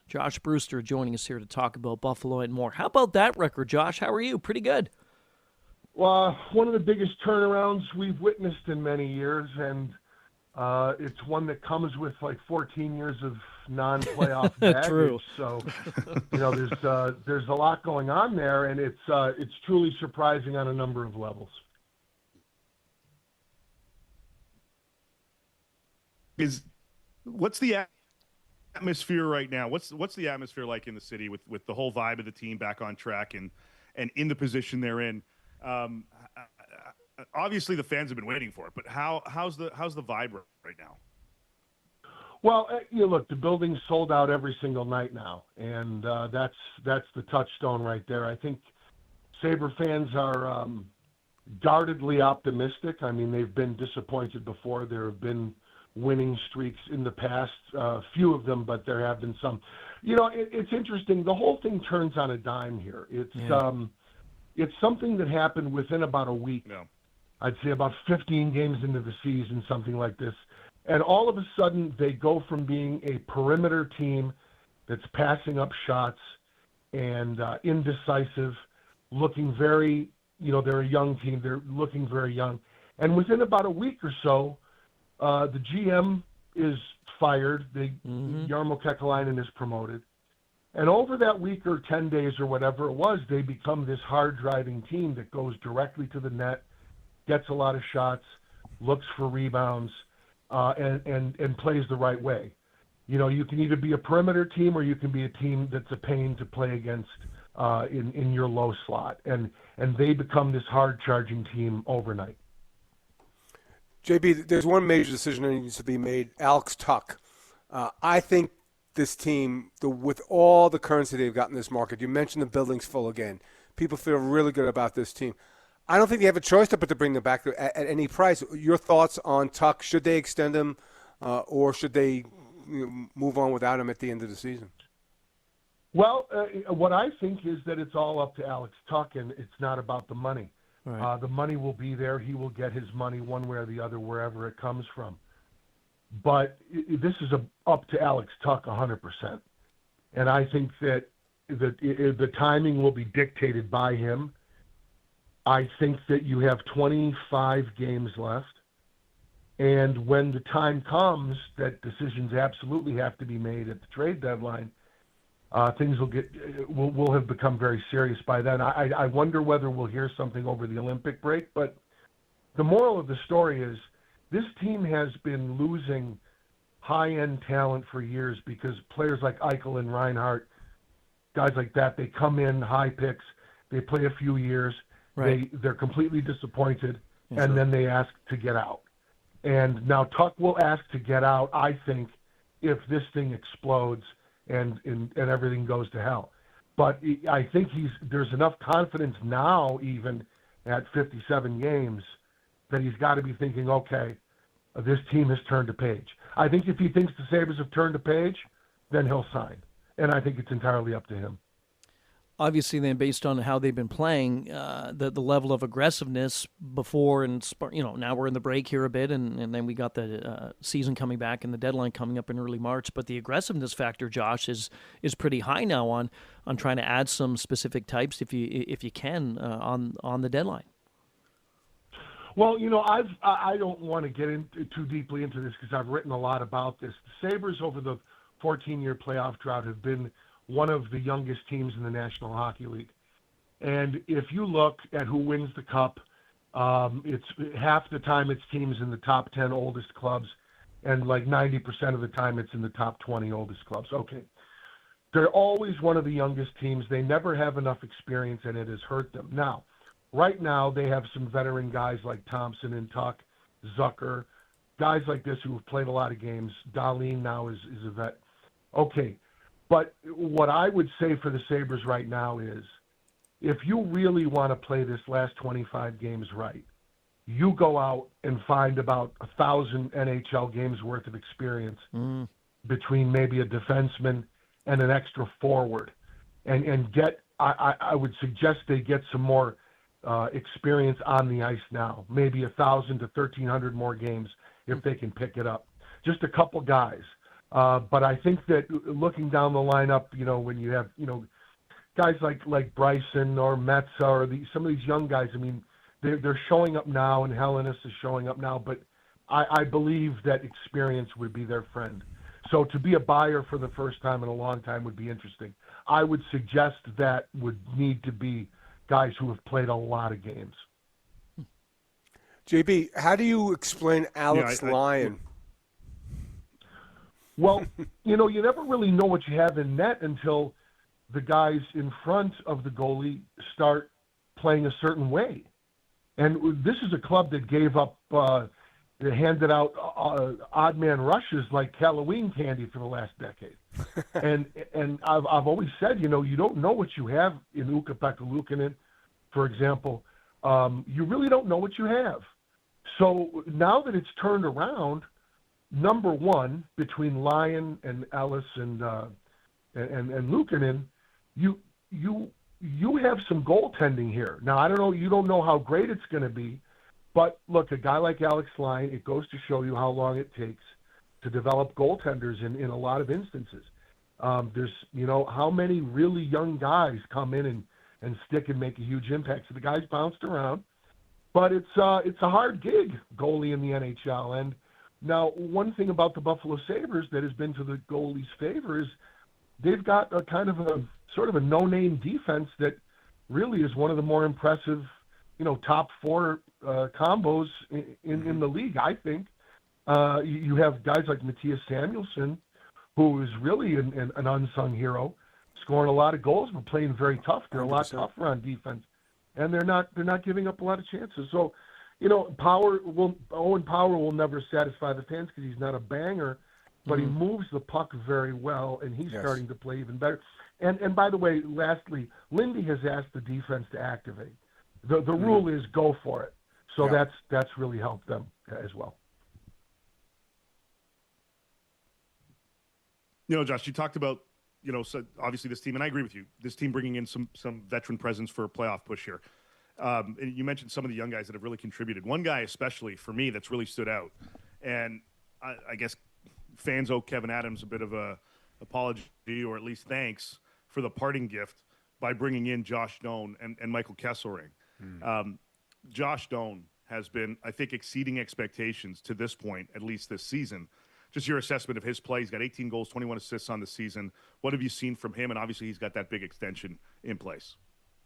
Josh Brewster joining us here to talk about Buffalo and more. How about that record, Josh? How are you? Pretty good. Well, one of the biggest turnarounds we've witnessed in many years, and it's one that comes with like 14 years of non-playoff baggage. True. So, there's a lot going on there, and it's truly surprising on a number of levels. What's the atmosphere right now? What's the atmosphere like in the city with the whole vibe of the team back on track and in the position they're in? Obviously the fans have been waiting for it, but how's the vibe right now? Well, look, the building's sold out every single night now, and that's the touchstone right there. I think Sabre fans are guardedly optimistic. I mean, they've been disappointed before. There have been winning streaks in the past, few of them, but there have been some. It's interesting. The whole thing turns on a dime here. It's something that happened within about a week. No. I'd say about 15 games into the season, something like this. And all of a sudden, they go from being a perimeter team that's passing up shots and indecisive, looking very, they're a young team. They're looking very young. And within about a week or so, the GM is fired. Jarmo Kekalainen is promoted. And over that week or 10 days or whatever it was, they become this hard-driving team that goes directly to the net, gets a lot of shots, looks for rebounds, and plays the right way. You can either be a perimeter team or you can be a team that's a pain to play against in your low slot. And they become this hard-charging team overnight. JB, there's one major decision that needs to be made. Alex Tuck. I think this team, with all the currency they've got in this market, you mentioned the building's full again. People feel really good about this team. I don't think they have a choice but to bring them back at any price. Your thoughts on Tuck? Should they extend him or should they move on without him at the end of the season? Well, what I think is that it's all up to Alex Tuck, and it's not about the money. Right. The money will be there. He will get his money one way or the other, wherever it comes from. But this is up to Alex Tuck 100%. And I think that the timing will be dictated by him. I think that you have 25 games left. And when the time comes that decisions absolutely have to be made at the trade deadline, things will have become very serious by then. I wonder whether we'll hear something over the Olympic break. But the moral of the story is this team has been losing high-end talent for years because players like Eichel and Reinhart, guys like that, they come in high picks, they play a few years, right. They're completely disappointed, and then they ask to get out. And now Tuck will ask to get out, I think, if this thing explodes and everything goes to hell. But I think there's enough confidence now, even at 57 games, that he's got to be thinking, okay, this team has turned a page. I think if he thinks the Sabres have turned a page, then he'll sign. And I think it's entirely up to him. Obviously, then, based on how they've been playing, the level of aggressiveness before and, now we're in the break here a bit, and then we got the season coming back and the deadline coming up in early March. But the aggressiveness factor, Josh, is pretty high now on trying to add some specific types if you can on the deadline. Well, I don't want to get too deeply into this because I've written a lot about this. The Sabres over the 14-year playoff drought have been one of the youngest teams in the National Hockey League. And if you look at who wins the Cup, it's half the time it's teams in the top 10 oldest clubs, and like 90% of the time it's in the top 20 oldest clubs. Okay. They're always one of the youngest teams. They never have enough experience, and it has hurt them. Now, right now, they have some veteran guys like Thompson and Tuck, Zucker, guys like this who have played a lot of games. Dahlin now is a vet. Okay. But what I would say for the Sabres right now is if you really want to play this last 25 games right, you go out and find about 1,000 NHL games worth of experience between maybe a defenseman and an extra forward. And get, I would suggest they get some more experience on the ice now, maybe 1,000 to 1,300 more games if they can pick it up. Just a couple guys. But I think that looking down the lineup, when you have, guys like Bryson or Metza or some of these young guys, I mean, they're showing up now, and Hellenis is showing up now, but I believe that experience would be their friend. So to be a buyer for the first time in a long time would be interesting. I would suggest that would need to be guys who have played a lot of games. JB, how do you explain Alex Lyon? Well, you never really know what you have in net until the guys in front of the goalie start playing a certain way. And this is a club that gave up, handed out odd man rushes like Halloween candy for the last decade. and I've always said, you don't know what you have in Ukko-Pekka Luukkonen, for example. You really don't know what you have. So now that it's turned around, number one, between Lyon and Ellis and Luukkonen, you have some goaltending here. Now, I don't know. You don't know how great it's going to be. But, look, a guy like Alex Lyon, it goes to show you how long it takes to develop goaltenders in a lot of instances. There's, how many really young guys come in and stick and make a huge impact. So the guys bounced around. But it's a hard gig, goalie in the NHL. And now one thing about the Buffalo Sabres that has been to the goalie's favor is they've got a kind of a sort of a no-name defense that really is one of the more impressive, top four combos in the league, I think. You have guys like Matthias Samuelsson, who is really an unsung hero, scoring a lot of goals but playing very tough. They're a lot 100%. tougher on defense, and they're not giving up a lot of chances. So, Owen Power will never satisfy the fans because he's not a banger, but he moves the puck very well, and he's starting to play even better. And by the way, lastly, Lindy has asked the defense to activate. The rule is go for it. So that's really helped them as well. Josh, you talked about, so obviously this team, and I agree with you, this team bringing in some veteran presence for a playoff push here. And you mentioned some of the young guys that have really contributed. One guy especially, for me, that's really stood out, and I guess fans owe Kevin Adams a bit of a apology, or at least thanks, for the parting gift by bringing in Josh Doan and Michael Kesselring. Josh Doan has been, I think, exceeding expectations to this point, at least this season. Just your assessment of his play. He's got 18 goals, 21 assists on the season. What have you seen from him? And obviously he's got that big extension in place.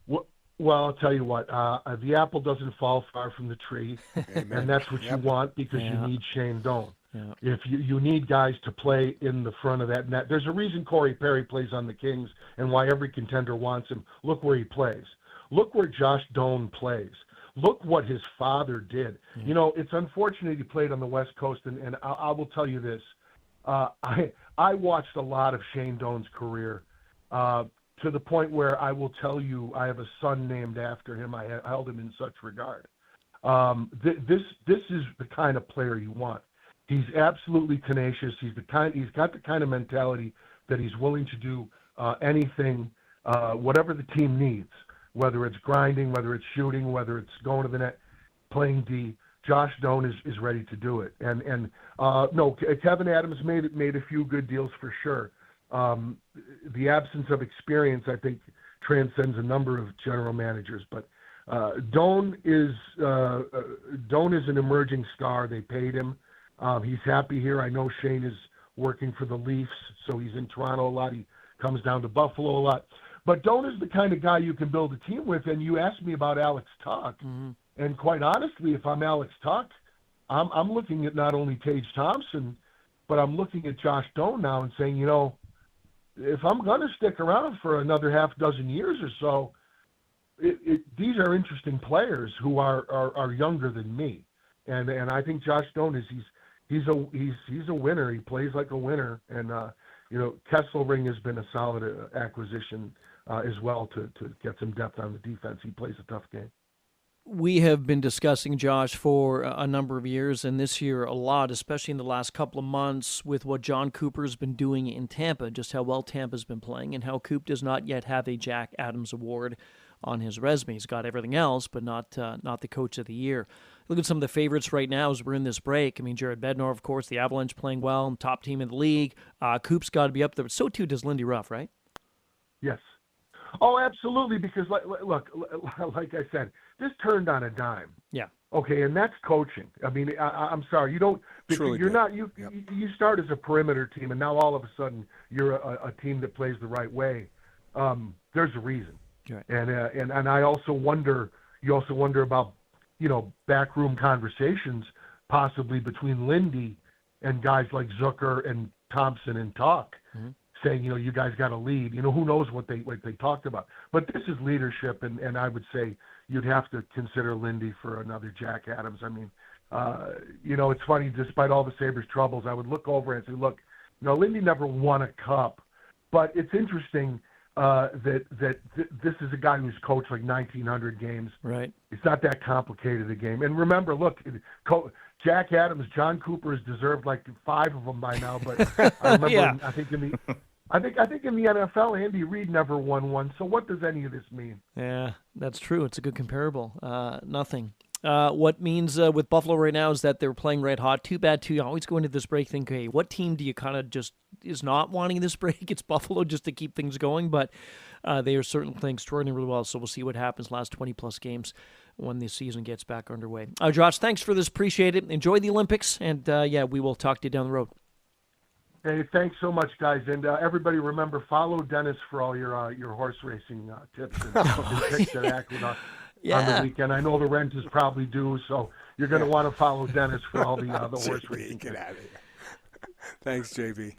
Well, I'll tell you what. The apple doesn't fall far from the tree, and that's what you want because you need Shane Doan. Yeah. If you need guys to play in the front of that net. There's a reason Corey Perry plays on the Kings and why every contender wants him. Look where he plays. Look where Josh Doan plays. Look what his father did. It's unfortunate he played on the West Coast, and I will tell you this. I watched a lot of Shane Doan's career to the point where I will tell you I have a son named after him. I held him in such regard. This is the kind of player you want. He's absolutely tenacious. He's got the kind of mentality that he's willing to do anything, whatever the team needs, whether it's grinding, whether it's shooting, whether it's going to the net, playing D. Josh Doan is ready to do it. And Kevin Adams made a few good deals for sure. The absence of experience, I think, transcends a number of general managers. But Doan is an emerging star. They paid him. He's happy here. I know Shane is working for the Leafs, so he's in Toronto a lot. He comes down to Buffalo a lot. But Doan is the kind of guy you can build a team with. And you asked me about Alex Tuch. Mm-hmm. And quite honestly, if I'm Alex Tuch, I'm looking at not only Tage Thompson, but I'm looking at Josh Doan now and saying, if I'm going to stick around for another half dozen years or so, these are interesting players who are younger than me. And I think Josh Doan he's a winner. He plays like a winner. And, Kesselring has been a solid acquisition as well to get some depth on the defense. He plays a tough game. We have been discussing Josh for a number of years, and this year a lot, especially in the last couple of months with what John Cooper's been doing in Tampa, just how well Tampa's been playing, and how Coop does not yet have a Jack Adams Award. on his resume. He's got everything else, but not the coach of the year. Look at some of the favorites right now as we're in this break. I mean, Jared Bednar, of course, the Avalanche playing well, top team in the league. Coop's got to be up there, but so too does Lindy Ruff, right? Yes. Oh, absolutely, because, look, like I said, this turned on a dime. Yeah. Okay, and that's coaching. I mean, I'm sorry, you don't. Truly you're good. not. You start as a perimeter team, and now all of a sudden you're a team that plays the right way. There's a reason. Right. And I also wonder. You also wonder about, backroom conversations possibly between Lindy and guys like Zucker and Thompson and Talk, saying, you guys got to lead. Who knows what they talked about. But this is leadership, and I would say you'd have to consider Lindy for another Jack Adams. I mean, it's funny, despite all the Sabres' troubles, I would look over and say, look, Lindy never won a cup, but it's interesting that this is a guy who's coached like 1,900 games. Right. It's not that complicated a game. And remember, look, Jack Adams, John Cooper has deserved like 5 of them by now, but I remember, Yeah. I think in the NFL, Andy Reid never won one. So what does any of this mean? Yeah, that's true. It's a good comparable. Nothing. What means with Buffalo right now is that they're playing red hot. Too bad, too. You always go into this break thinking, hey, what team do you kind of just is not wanting this break? It's Buffalo just to keep things going, but they are certainly playing extraordinarily well, so we'll see what happens last 20-plus games when the season gets back underway. Josh, thanks for this. Appreciate it. Enjoy the Olympics, and, we will talk to you down the road. Hey, thanks so much, guys. And everybody, remember, follow Dennis for all your horse racing tips and picks at Aqueduct on the weekend. I know the rent is probably due, so you're going to want to follow Dennis for all the horse racing. Get out of here. Thanks, JB.